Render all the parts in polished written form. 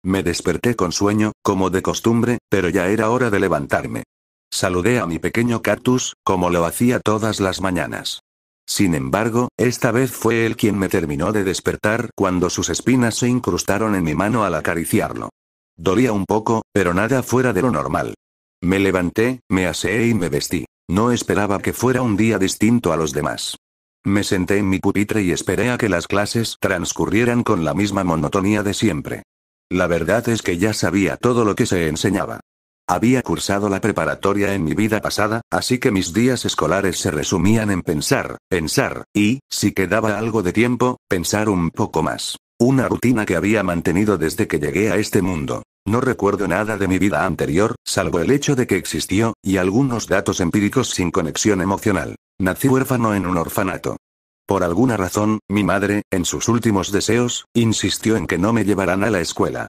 Me desperté con sueño, como de costumbre, pero ya era hora de levantarme. Saludé a mi pequeño cactus, como lo hacía todas las mañanas. Sin embargo, esta vez fue él quien me terminó de despertar cuando sus espinas se incrustaron en mi mano al acariciarlo. Dolía un poco, pero nada fuera de lo normal. Me levanté, me aseé y me vestí. No esperaba que fuera un día distinto a los demás. Me senté en mi pupitre y esperé a que las clases transcurrieran con la misma monotonía de siempre. La verdad es que ya sabía todo lo que se enseñaba. Había cursado la preparatoria en mi vida pasada, así que mis días escolares se resumían en pensar, y, si quedaba algo de tiempo, pensar un poco más. Una rutina que había mantenido desde que llegué a este mundo. No recuerdo nada de mi vida anterior, salvo el hecho de que existió, y algunos datos empíricos sin conexión emocional. Nací huérfano en un orfanato. Por alguna razón, mi madre, en sus últimos deseos, insistió en que no me llevaran a la escuela.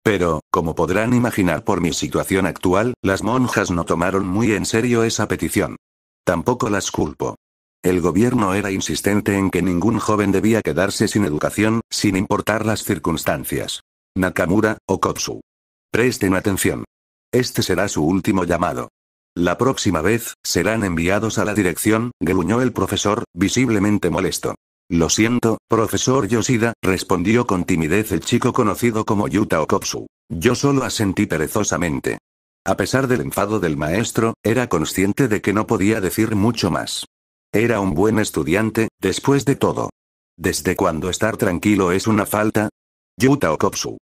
Pero, como podrán imaginar por mi situación actual, las monjas no tomaron muy en serio esa petición. Tampoco las culpo. El gobierno era insistente en que ningún joven debía quedarse sin educación, sin importar las circunstancias. Nakamura, Okotsu. Presten atención. Este será su último llamado. La próxima vez, serán enviados a la dirección, gruñó el profesor, visiblemente molesto. Lo siento, profesor Yoshida, respondió con timidez el chico conocido como Yuta Okotsu. Yo solo asentí perezosamente. A pesar del enfado del maestro, era consciente de que no podía decir mucho más. Era un buen estudiante, después de todo. ¿Desde cuándo estar tranquilo es una falta? Yuta Okotsu.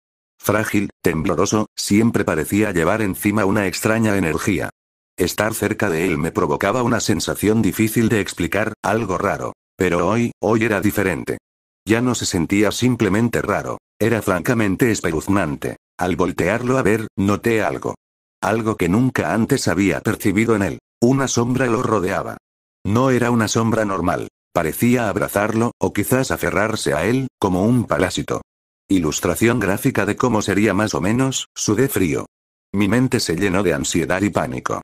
Frágil, tembloroso, siempre parecía llevar encima una extraña energía. Estar cerca de él me provocaba una sensación difícil de explicar, algo raro. Pero hoy era diferente. Ya no se sentía simplemente raro, era francamente espeluznante. Al voltearlo a ver, noté algo. Algo que nunca antes había percibido en él. Una sombra lo rodeaba. No era una sombra normal. Parecía abrazarlo, o quizás aferrarse a él, como un parásito. Ilustración gráfica de cómo sería más o menos, sudé frío. Mi mente se llenó de ansiedad y pánico.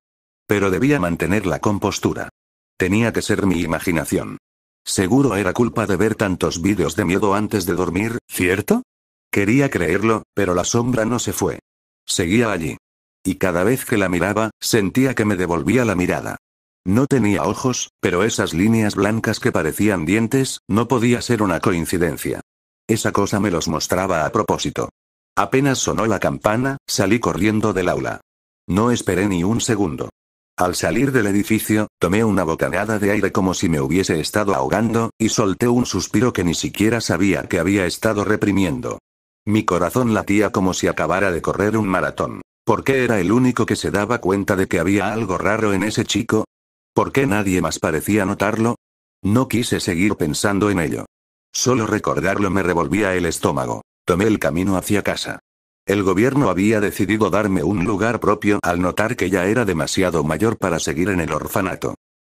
Pero debía mantener la compostura. Tenía que ser mi imaginación. Seguro era culpa de ver tantos vídeos de miedo antes de dormir, ¿cierto? Quería creerlo, pero la sombra no se fue. Seguía allí. Y cada vez que la miraba, sentía que me devolvía la mirada. No tenía ojos, pero esas líneas blancas que parecían dientes, no podía ser una coincidencia. Esa cosa me los mostraba a propósito. Apenas sonó la campana, salí corriendo del aula. No esperé ni un segundo. Al salir del edificio, tomé una bocanada de aire como si me hubiese estado ahogando, y solté un suspiro que ni siquiera sabía que había estado reprimiendo. Mi corazón latía como si acabara de correr un maratón. ¿Por qué era el único que se daba cuenta de que había algo raro en ese chico? ¿Por qué nadie más parecía notarlo? No quise seguir pensando en ello. Solo recordarlo me revolvía el estómago. Tomé el camino hacia casa. El gobierno había decidido darme un lugar propio al notar que ya era demasiado mayor para seguir en el orfanato.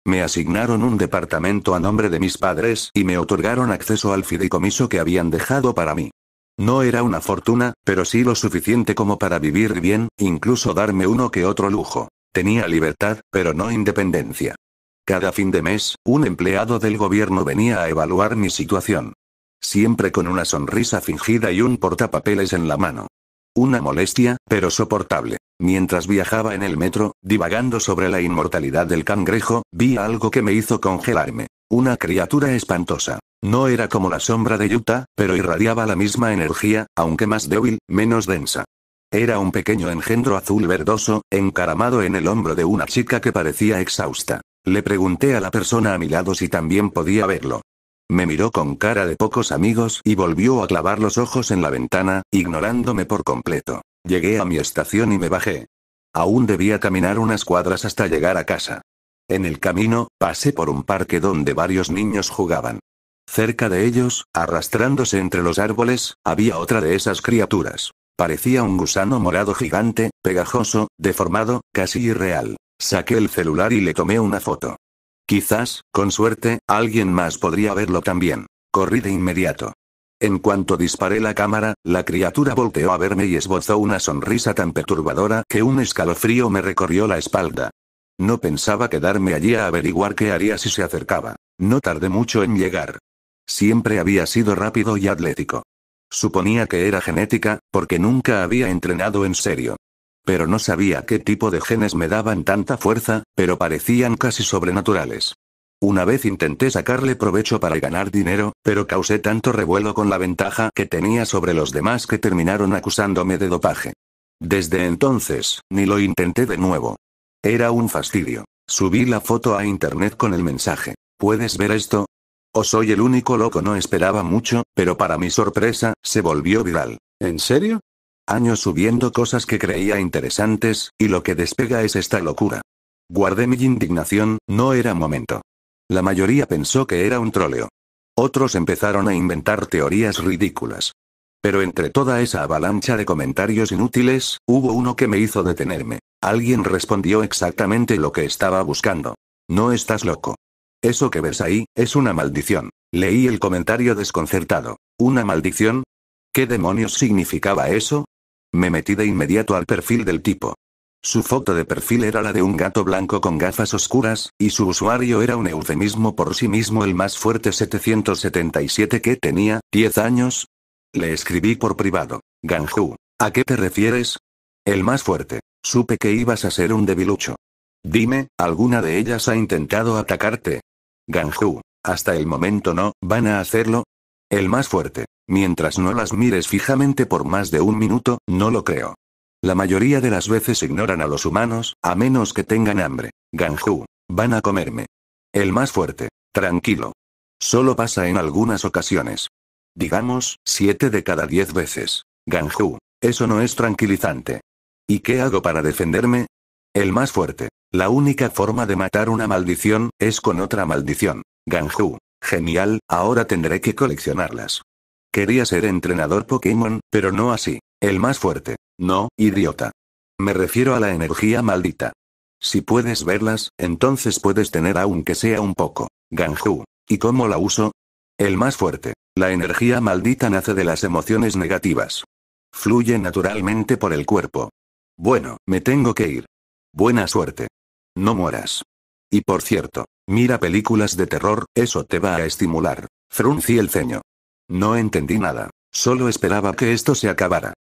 Me asignaron un departamento a nombre de mis padres y me otorgaron acceso al fideicomiso que habían dejado para mí. No era una fortuna, pero sí lo suficiente como para vivir bien, incluso darme uno que otro lujo. Tenía libertad, pero no independencia. Cada fin de mes, un empleado del gobierno venía a evaluar mi situación. Siempre con una sonrisa fingida y un portapapeles en la mano. Una molestia, pero soportable. Mientras viajaba en el metro, divagando sobre la inmortalidad del cangrejo, vi algo que me hizo congelarme. Una criatura espantosa. No era como la sombra de Yuta, pero irradiaba la misma energía, aunque más débil, menos densa. Era un pequeño engendro azul verdoso, encaramado en el hombro de una chica que parecía exhausta. Le pregunté a la persona a mi lado si también podía verlo. Me miró con cara de pocos amigos y volvió a clavar los ojos en la ventana, ignorándome por completo. Llegué a mi estación y me bajé. Aún debía caminar unas cuadras hasta llegar a casa. En el camino, pasé por un parque donde varios niños jugaban. Cerca de ellos, arrastrándose entre los árboles, había otra de esas criaturas. Parecía un gusano morado gigante, pegajoso, deformado, casi irreal. Saqué el celular y le tomé una foto. Quizás, con suerte, alguien más podría verlo también. Corrí de inmediato. En cuanto disparé la cámara, la criatura volteó a verme y esbozó una sonrisa tan perturbadora que un escalofrío me recorrió la espalda. No pensaba quedarme allí a averiguar qué haría si se acercaba. No tardé mucho en llegar. Siempre había sido rápido y atlético. Suponía que era genética, porque nunca había entrenado en serio. Pero no sabía qué tipo de genes me daban tanta fuerza, pero parecían casi sobrenaturales. Una vez intenté sacarle provecho para ganar dinero, pero causé tanto revuelo con la ventaja que tenía sobre los demás que terminaron acusándome de dopaje. Desde entonces, ni lo intenté de nuevo. Era un fastidio. Subí la foto a internet con el mensaje: ¿puedes ver esto? ¿O soy el único loco? No esperaba mucho, pero para mi sorpresa, se volvió viral. ¿En serio? Años subiendo cosas que creía interesantes, y lo que despega es esta locura. Guardé mi indignación, no era momento. La mayoría pensó que era un troleo. Otros empezaron a inventar teorías ridículas. Pero entre toda esa avalancha de comentarios inútiles, hubo uno que me hizo detenerme. Alguien respondió exactamente lo que estaba buscando. No estás loco. Eso que ves ahí, es una maldición. Leí el comentario desconcertado. ¿Una maldición? ¿Qué demonios significaba eso? Me metí de inmediato al perfil del tipo. Su foto de perfil era la de un gato blanco con gafas oscuras, y su usuario era un eufemismo por sí mismo, el más fuerte 777. ¿Qué tenía? ¿10 años? Le escribí por privado. Ganju, ¿a qué te refieres? El más fuerte. Supe que ibas a ser un debilucho. Dime, ¿alguna de ellas ha intentado atacarte? Ganju, hasta el momento no. ¿Van a hacerlo? El más fuerte. Mientras no las mires fijamente por más de un minuto, no lo creo. La mayoría de las veces ignoran a los humanos, a menos que tengan hambre. Ganju, van a comerme. El más fuerte. Tranquilo. Solo pasa en algunas ocasiones. Digamos, 7 de cada 10 veces. Ganju, eso no es tranquilizante. ¿Y qué hago para defenderme? El más fuerte. La única forma de matar una maldición, es con otra maldición. Ganju, genial, ahora tendré que coleccionarlas. Quería ser entrenador Pokémon, pero no así. El más fuerte. No, idiota. Me refiero a la energía maldita. Si puedes verlas, entonces puedes tener aunque sea un poco. Ganju, ¿y cómo la uso? El más fuerte. La energía maldita nace de las emociones negativas. Fluye naturalmente por el cuerpo. Bueno, me tengo que ir. Buena suerte. No mueras. Y por cierto, mira películas de terror, eso te va a estimular. Fruncí el ceño. No entendí nada, solo esperaba que esto se acabara.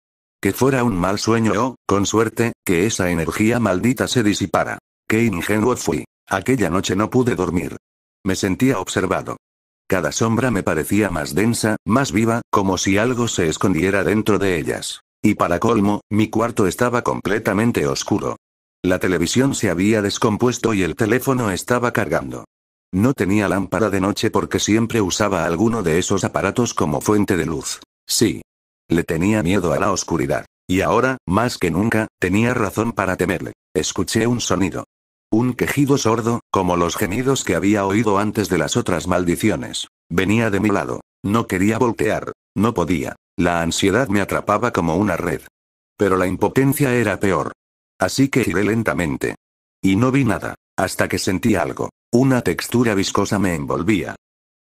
Que fuera un mal sueño o, con suerte, que esa energía maldita se disipara. Qué ingenuo fui. Aquella noche no pude dormir. Me sentía observado. Cada sombra me parecía más densa, más viva, como si algo se escondiera dentro de ellas. Y para colmo, mi cuarto estaba completamente oscuro. La televisión se había descompuesto y el teléfono estaba cargando. No tenía lámpara de noche porque siempre usaba alguno de esos aparatos como fuente de luz. Sí. Le tenía miedo a la oscuridad. Y ahora, más que nunca, tenía razón para temerle. Escuché un sonido. Un quejido sordo, como los gemidos que había oído antes de las otras maldiciones. Venía de mi lado. No quería voltear. No podía. La ansiedad me atrapaba como una red. Pero la impotencia era peor. Así que giré lentamente. Y no vi nada, hasta que sentí algo. Una textura viscosa me envolvía.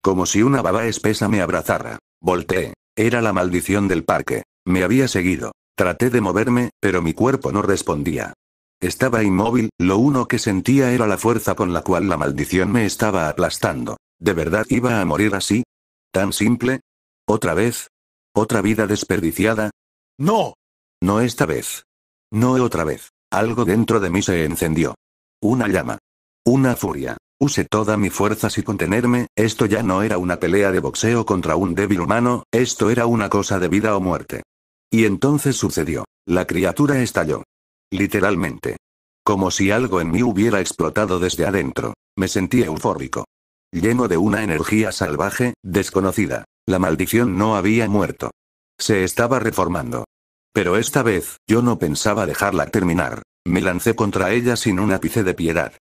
Como si una baba espesa me abrazara. Volteé. Era la maldición del parque. Me había seguido. Traté de moverme, pero mi cuerpo no respondía. Estaba inmóvil, lo único que sentía era la fuerza con la cual la maldición me estaba aplastando. ¿De verdad iba a morir así? ¿Tan simple? ¿Otra vez? ¿Otra vida desperdiciada? ¡No! No esta vez. No otra vez. Algo dentro de mí se encendió. Una llama. Una furia. Usé toda mi fuerza sin contenerme, esto ya no era una pelea de boxeo contra un débil humano, esto era una cosa de vida o muerte. Y entonces sucedió. La criatura estalló. Literalmente. Como si algo en mí hubiera explotado desde adentro. Me sentí eufórico. Lleno de una energía salvaje, desconocida. La maldición no había muerto. Se estaba reformando. Pero esta vez, yo no pensaba dejarla terminar. Me lancé contra ella sin un ápice de piedad.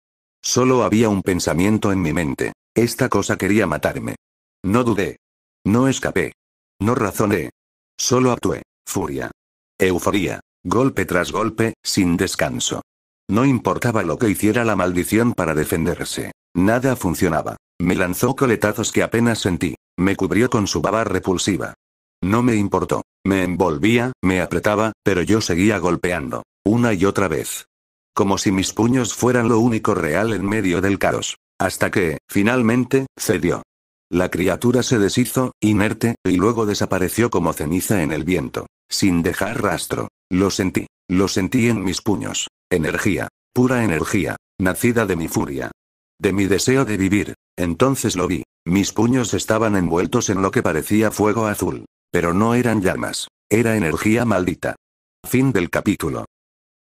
Solo había un pensamiento en mi mente. Esta cosa quería matarme. No dudé. No escapé. No razoné. Solo actué. Furia. Euforía. Golpe tras golpe, sin descanso. No importaba lo que hiciera la maldición para defenderse. Nada funcionaba. Me lanzó coletazos que apenas sentí. Me cubrió con su baba repulsiva. No me importó. Me envolvía, me apretaba, pero yo seguía golpeando. Una y otra vez. Como si mis puños fueran lo único real en medio del caos. Hasta que, finalmente, cedió. La criatura se deshizo, inerte, y luego desapareció como ceniza en el viento, sin dejar rastro. Lo sentí en mis puños. Energía, pura energía, nacida de mi furia. De mi deseo de vivir. Entonces lo vi. Mis puños estaban envueltos en lo que parecía fuego azul. Pero no eran llamas. Era energía maldita. Fin del capítulo.